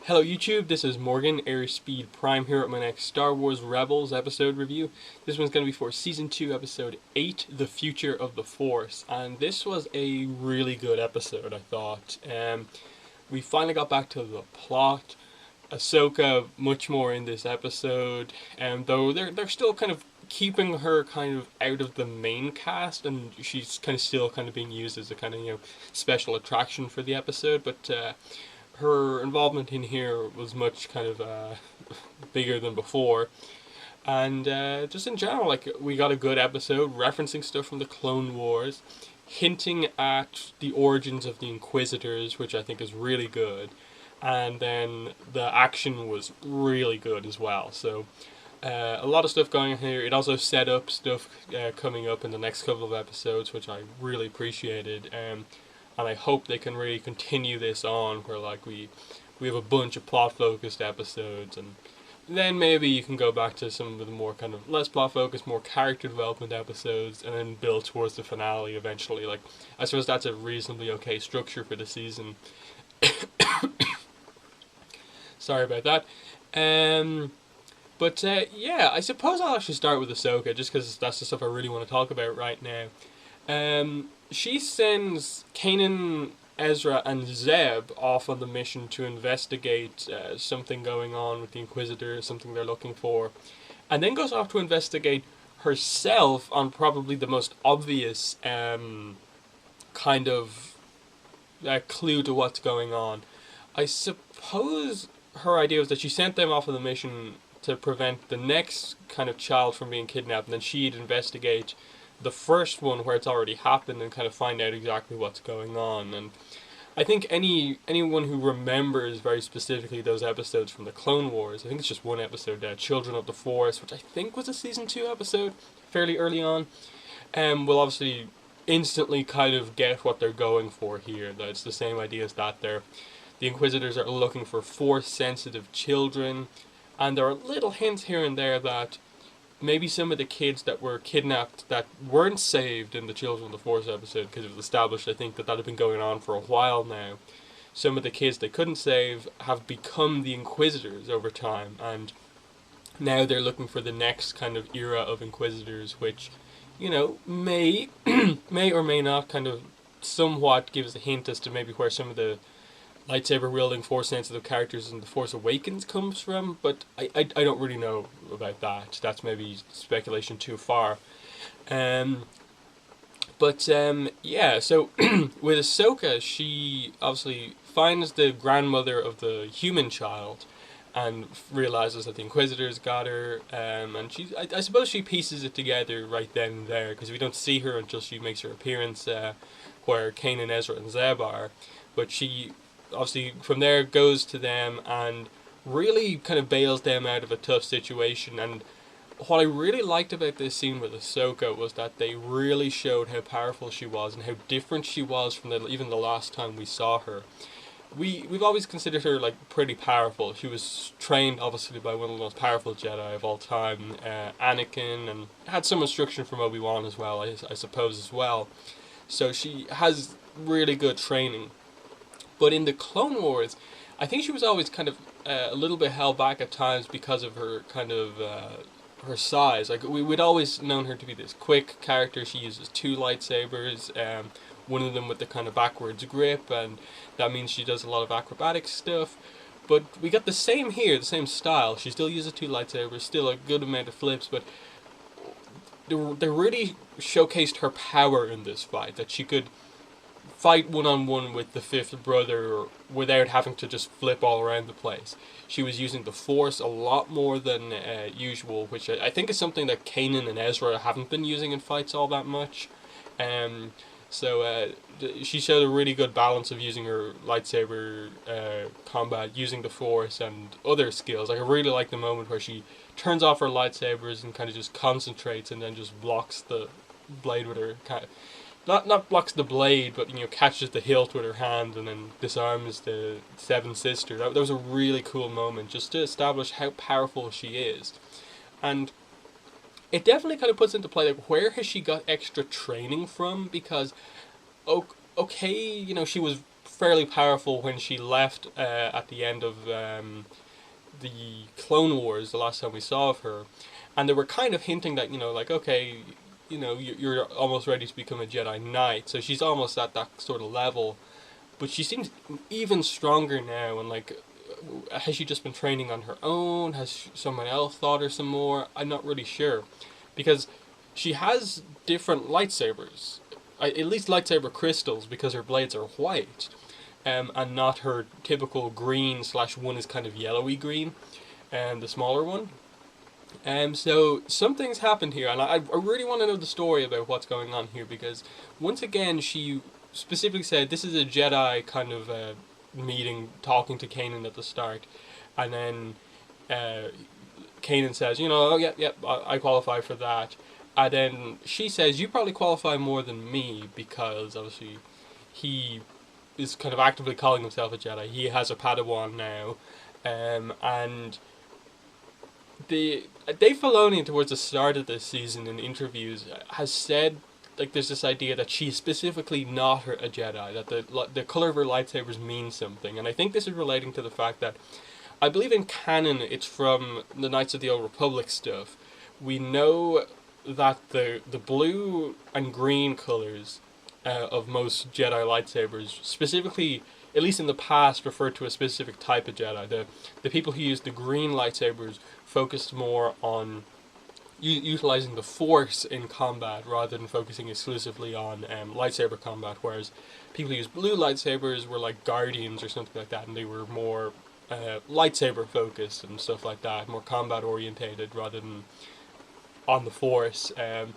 Hello YouTube, this is Morgan, Airspeed Prime here at my next Star Wars Rebels episode review. This one's going to be for Season 2, Episode 8, The Future of the Force. And this was a really good episode, I thought. We finally got back to the plot. Ahsoka much more in this episode, though they're still kind of keeping her kind of out of the main cast, and she's kind of still kind of being used as a kind of special attraction for the episode. But her involvement in here was much kind of bigger than before. And just in general, like, we got a good episode referencing stuff from the Clone Wars, hinting at the origins of the Inquisitors, which I think is really good. And then the action was really good as well. So a lot of stuff going on here. It also set up stuff coming up in the next couple of episodes, which I really appreciated. And I hope they can really continue this on, where like we have a bunch of plot focused episodes, and then maybe you can go back to some of the more kind of less plot focused, more character development episodes, and then build towards the finale eventually. Like, I suppose that's a reasonably okay structure for the season. Sorry about that. But yeah, I suppose I'll actually start with Ahsoka, just because that's the stuff I really want to talk about right now. She sends Kanan, Ezra, and Zeb off on the mission to investigate something going on with the Inquisitor, something they're looking for, and then goes off to investigate herself on probably the most obvious kind of clue to what's going on. I suppose her idea was that she sent them off on the mission to prevent the next kind of child from being kidnapped, and then she'd investigate the first one where it's already happened and kind of find out exactly what's going on. And I think anyone who remembers very specifically those episodes from the Clone Wars, I think it's just one episode, Children of the Force, which I think was a Season 2 episode, fairly early on, will obviously instantly kind of get what they're going for here. That it's the same idea as that. The Inquisitors are looking for Force-sensitive children, and there are little hints here and there that maybe some of the kids that were kidnapped that weren't saved in the Children of the Force episode, because it was established, I think, that had been going on for a while now. Some of the kids they couldn't save have become the Inquisitors over time, and now they're looking for the next kind of era of Inquisitors, which, may may or may not kind of somewhat gives a hint as to maybe where some of the lightsaber wielding Force sensitive characters in The Force Awakens comes from, but I don't really know about that. That's maybe speculation too far. Yeah, so with Ahsoka, she obviously finds the grandmother of the human child and realizes that the Inquisitors got her, and I suppose she pieces it together right then and there, because we don't see her until she makes her appearance where Kanan, Ezra, and Zeb are, but she obviously from there goes to them and really kind of bails them out of a tough situation. And what I really liked about this scene with Ahsoka was that they really showed how powerful she was and how different she was from even the last time we saw her. We've always considered her like pretty powerful. She was trained obviously by one of the most powerful Jedi of all time, Anakin, and had some instruction from Obi-Wan as well, I suppose as well. So she has really good training. But in the Clone Wars, I think she was always kind of a little bit held back at times because of her kind of her size. Like, we'd always known her to be this quick character. She uses two lightsabers, one of them with the kind of backwards grip, and that means she does a lot of acrobatic stuff. But we got the same here, the same style. She still uses two lightsabers, still a good amount of flips, but they really showcased her power in this fight, that she could fight one-on-one with the fifth brother without having to just flip all around the place. She was using the Force a lot more than usual, which I think is something that Kanan and Ezra haven't been using in fights all that much. So she showed a really good balance of using her lightsaber combat, using the Force and other skills. Like, I really like the moment where she turns off her lightsabers and kind of just concentrates and then just blocks the blade with her not blocks the blade, but catches the hilt with her hand and then disarms the Seven Sister. That was a really cool moment, just to establish how powerful she is. And it definitely kind of puts into play, like, where has she got extra training from? Because okay, she was fairly powerful when she left at the end of the Clone Wars, the last time we saw of her, and they were kind of hinting that, like, okay, you're almost ready to become a Jedi Knight, so she's almost at that sort of level, but she seems even stronger now, and like, has she just been training on her own? Has someone else taught her some more? I'm not really sure, because she has different lightsabers, at least lightsaber crystals, because her blades are white, and not her typical green / one is kind of yellowy green, and the smaller one. So something's happened here, and I really want to know the story about what's going on here, because once again she specifically said this is a Jedi kind of meeting, talking to Kanan at the start, and then Kanan says, oh, yeah, I qualify for that, and then she says, you probably qualify more than me, because obviously he is kind of actively calling himself a Jedi. He has a Padawan now, and Dave Filoni towards the start of this season in interviews has said, like, there's this idea that she's specifically not a Jedi, that the color of her lightsabers means something, and I think this is relating to the fact that I believe in canon it's from the Knights of the Old Republic stuff. We know that the blue and green colors of most Jedi lightsabers, specifically, at least in the past, referred to a specific type of Jedi. The people who used the green lightsabers focused more on utilizing the Force in combat rather than focusing exclusively on lightsaber combat, whereas people who used blue lightsabers were like Guardians or something like that, and they were more lightsaber focused and stuff like that, more combat orientated rather than on the Force. And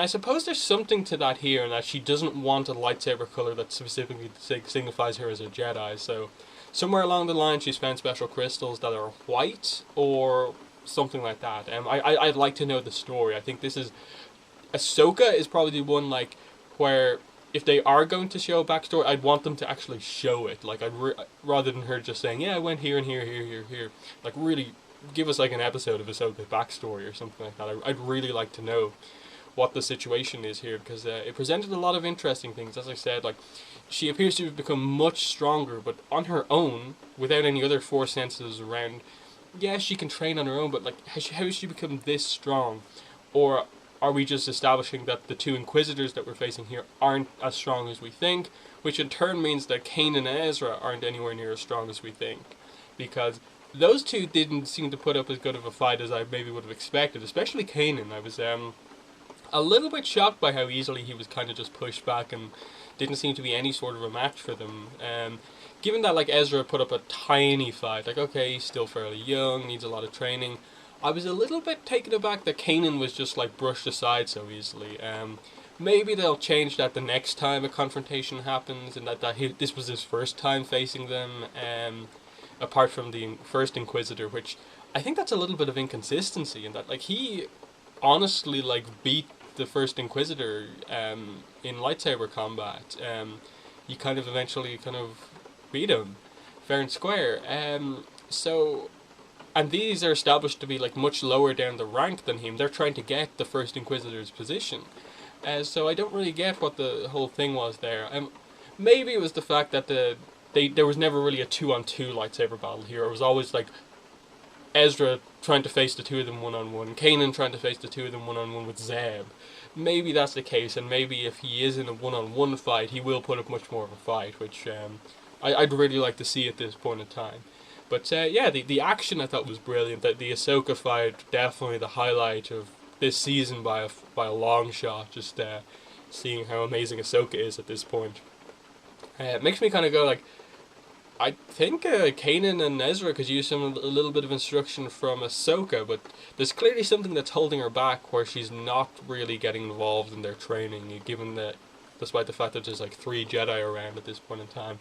I suppose there's something to that here, in that she doesn't want a lightsaber color that specifically signifies her as a Jedi. So somewhere along the line she's found special crystals that are white or something like that. I'd like to know the story. I think this is... Ahsoka is probably the one, like, where if they are going to show a backstory, I'd want them to actually show it. Like, rather than her just saying, yeah, I went here and here, here. Like, really give us like an episode of Ahsoka's backstory or something like that. I'd really like to know what the situation is here, because it presented a lot of interesting things. As I said, like, she appears to have become much stronger, but on her own, without any other Force senses around. Yeah, she can train on her own, but like, how has she become this strong? Or are we just establishing that the two Inquisitors that we're facing here aren't as strong as we think, which in turn means that Kanan and Ezra aren't anywhere near as strong as we think? Because those two didn't seem to put up as good of a fight as I maybe would have expected, especially Kanan. I was a little bit shocked by how easily he was kind of just pushed back and didn't seem to be any sort of a match for them. Given that, like, Ezra put up a tiny fight, like, okay, he's still fairly young, needs a lot of training, I was a little bit taken aback that Kanan was just, like, brushed aside so easily. Maybe they'll change that the next time a confrontation happens, and that this was his first time facing them, apart from the first Inquisitor, which I think that's a little bit of inconsistency, in that, like, he honestly, like, beat the first Inquisitor in lightsaber combat. He kind of eventually beat him fair and square. And these are established to be, like, much lower down the rank than him. They're trying to get the first Inquisitor's position. So I don't really get what the whole thing was there. Maybe it was the fact that there was never really a 2-on-2 lightsaber battle here. It was always like Ezra trying to face the two of them one-on-one, Kanan trying to face the two of them one-on-one with Zeb. Maybe that's the case, and maybe if he is in a one-on-one fight, he will put up much more of a fight, which I'd really like to see at this point in time. But yeah, the action I thought was brilliant. The Ahsoka fight, definitely the highlight of this season by a long shot. Just seeing how amazing Ahsoka is at this point. It makes me kind of go like, I think Kanan and Ezra could use a little bit of instruction from Ahsoka, but there's clearly something that's holding her back, where she's not really getting involved in their training, given that, despite the fact that there's like 3 Jedi around at this point in time.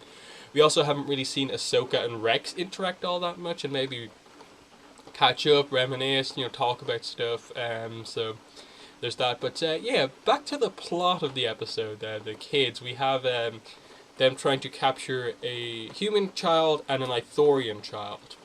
We also haven't really seen Ahsoka and Rex interact all that much, and maybe catch up, reminisce, talk about stuff. So there's that. But yeah, back to the plot of the episode. The kids. We have them trying to capture a human child and an Ithorian child.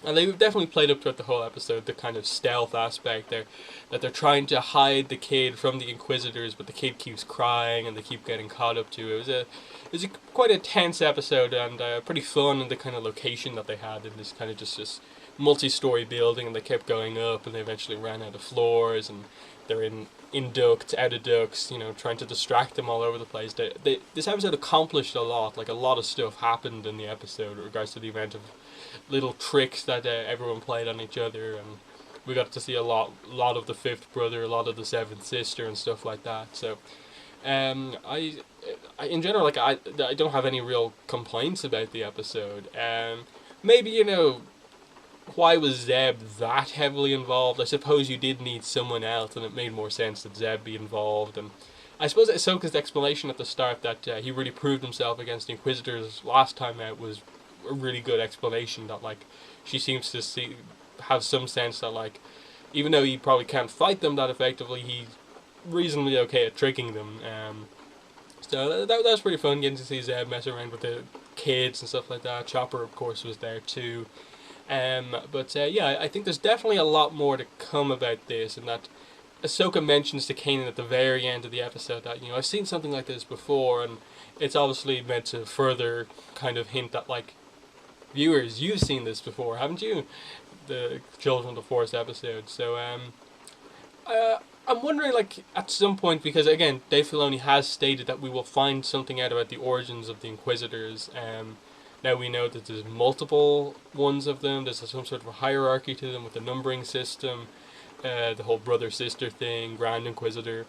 And they've definitely played up throughout the whole episode the kind of stealth aspect there, that they're trying to hide the kid from the Inquisitors, but the kid keeps crying and they keep getting caught up to it. It was quite a tense episode and pretty fun in the kind of location that they had in this kind of just this multi-story building, and they kept going up and they eventually ran out of floors and they're in ducts, out of ducts, trying to distract them all over the place. This episode accomplished a lot. Like, a lot of stuff happened in the episode in regards to the event of little tricks that everyone played on each other, and we got to see a lot of the fifth brother, a lot of the seventh sister, and stuff like that. So, I in general, like, I don't have any real complaints about the episode. Maybe, why was Zeb that heavily involved? I suppose you did need someone else, and it made more sense that Zeb be involved. And I suppose Ahsoka's explanation at the start that he really proved himself against the Inquisitors last time out was a really good explanation. That, like, she seems to have some sense that, like, even though he probably can't fight them that effectively, he's reasonably okay at tricking them. So that was pretty fun, getting to see Zeb mess around with the kids and stuff like that. Chopper, of course, was there too. Yeah, I think there's definitely a lot more to come about this, and that Ahsoka mentions to Kanan at the very end of the episode that, I've seen something like this before, and it's obviously meant to further kind of hint that, like, viewers, you've seen this before, haven't you? The Children of the Force episode. So, I'm wondering, like, at some point, because again, Dave Filoni has stated that we will find something out about the origins of the Inquisitors. Now we know that there's multiple ones of them. There's some sort of a hierarchy to them with the numbering system, the whole brother-sister thing, Grand Inquisitor.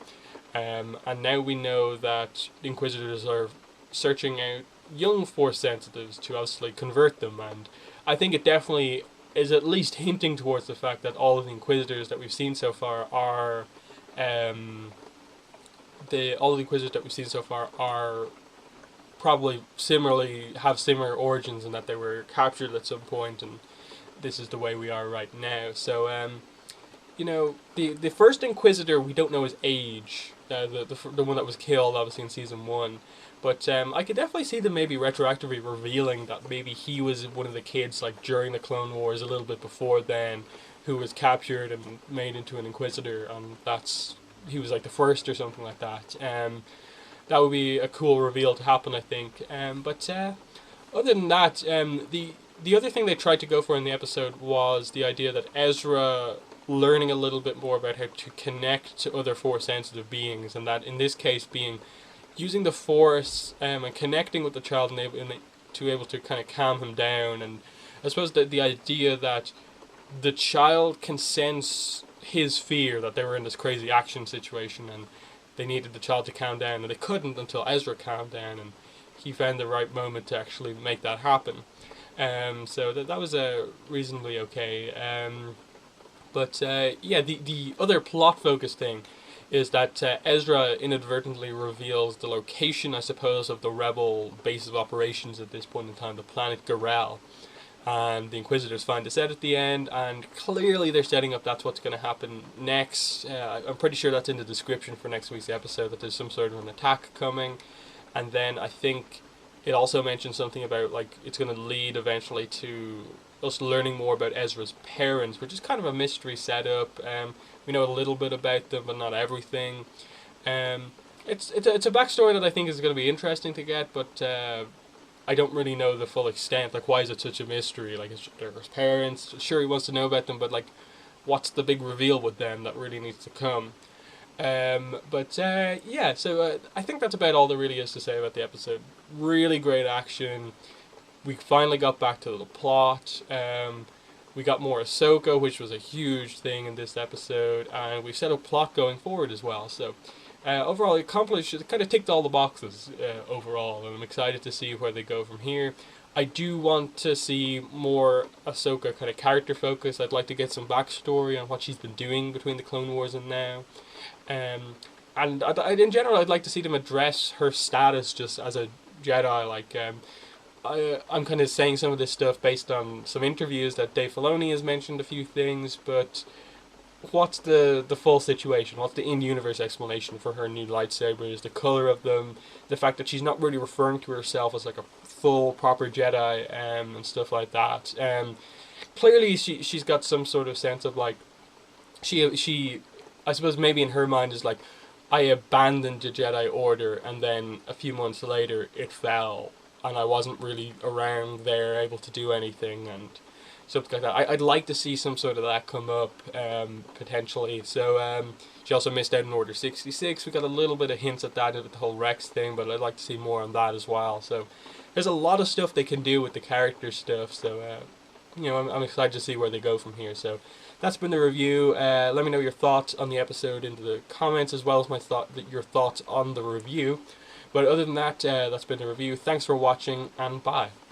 And now we know that the Inquisitors are searching out young Force sensitives to obviously convert them. And I think it definitely is at least hinting towards the fact that all of the Inquisitors that we've seen so far are... all of the Inquisitors that we've seen so far are probably have similar origins, and that they were captured at some point, and this is the way we are right now. So, the first Inquisitor, we don't know his age, the one that was killed, obviously, in Season 1, but I could definitely see them maybe retroactively revealing that maybe he was one of the kids, like, during the Clone Wars, a little bit before then, who was captured and made into an Inquisitor, and he was, like, the first or something like that. That would be a cool reveal to happen, I think. But other than that, the other thing they tried to go for in the episode was the idea that Ezra learning a little bit more about how to connect to other Force-sensitive beings, and that in this case being using the Force and connecting with the child and to able to kind of calm him down. And I suppose the idea that the child can sense his fear, that they were in this crazy action situation, and they needed the child to calm down, and they couldn't until Ezra calmed down, and he found the right moment to actually make that happen. So that was reasonably okay. The other plot-focused thing is that Ezra inadvertently reveals the location, I suppose, of the Rebel base of operations at this point in time, the planet Garel. And the Inquisitors find this out at the end, and clearly they're setting up that's what's going to happen next. I'm pretty sure that's in the description for next week's episode, that there's some sort of an attack coming. And then I think it also mentions something about, like, it's going to lead eventually to us learning more about Ezra's parents, which is kind of a mystery setup. We know a little bit about them, but not everything. It's a backstory that I think is going to be interesting to get, but I don't really know the full extent. Like, why is it such a mystery? Like, they're his parents. Sure, he wants to know about them, but, like, what's the big reveal with them that really needs to come? So I think that's about all there really is to say about the episode. Really great action. We finally got back to the plot. We got more Ahsoka, which was a huge thing in this episode, and we set a plot going forward as well. So overall, it kind of ticked all the boxes overall, and I'm excited to see where they go from here. I do want to see more Ahsoka kind of character focus. I'd like to get some backstory on what she's been doing between the Clone Wars and now. And in general, I'd like to see them address her status just as a Jedi. Like, I'm kind of saying some of this stuff based on some interviews that Dave Filoni has mentioned a few things, but what's the full situation? What's the in-universe explanation for her new lightsabers, the color of them, the fact that she's not really referring to herself as like a full, proper Jedi, and stuff like that. clearly she's got some sort of sense of like she I suppose maybe in her mind is like, I abandoned the Jedi Order and then a few months later it fell and I wasn't really around there able to do anything and something like that. I'd like to see some sort of that come up potentially. So she also missed out on Order 66. We got a little bit of hints at that with the whole Rex thing, but I'd like to see more on that as well. So there's a lot of stuff they can do with the character stuff. So I'm excited to see where they go from here. So that's been the review. Let me know your thoughts on the episode into the comments, as well as your thoughts on the review. But other than that, that's been the review. Thanks for watching, and bye.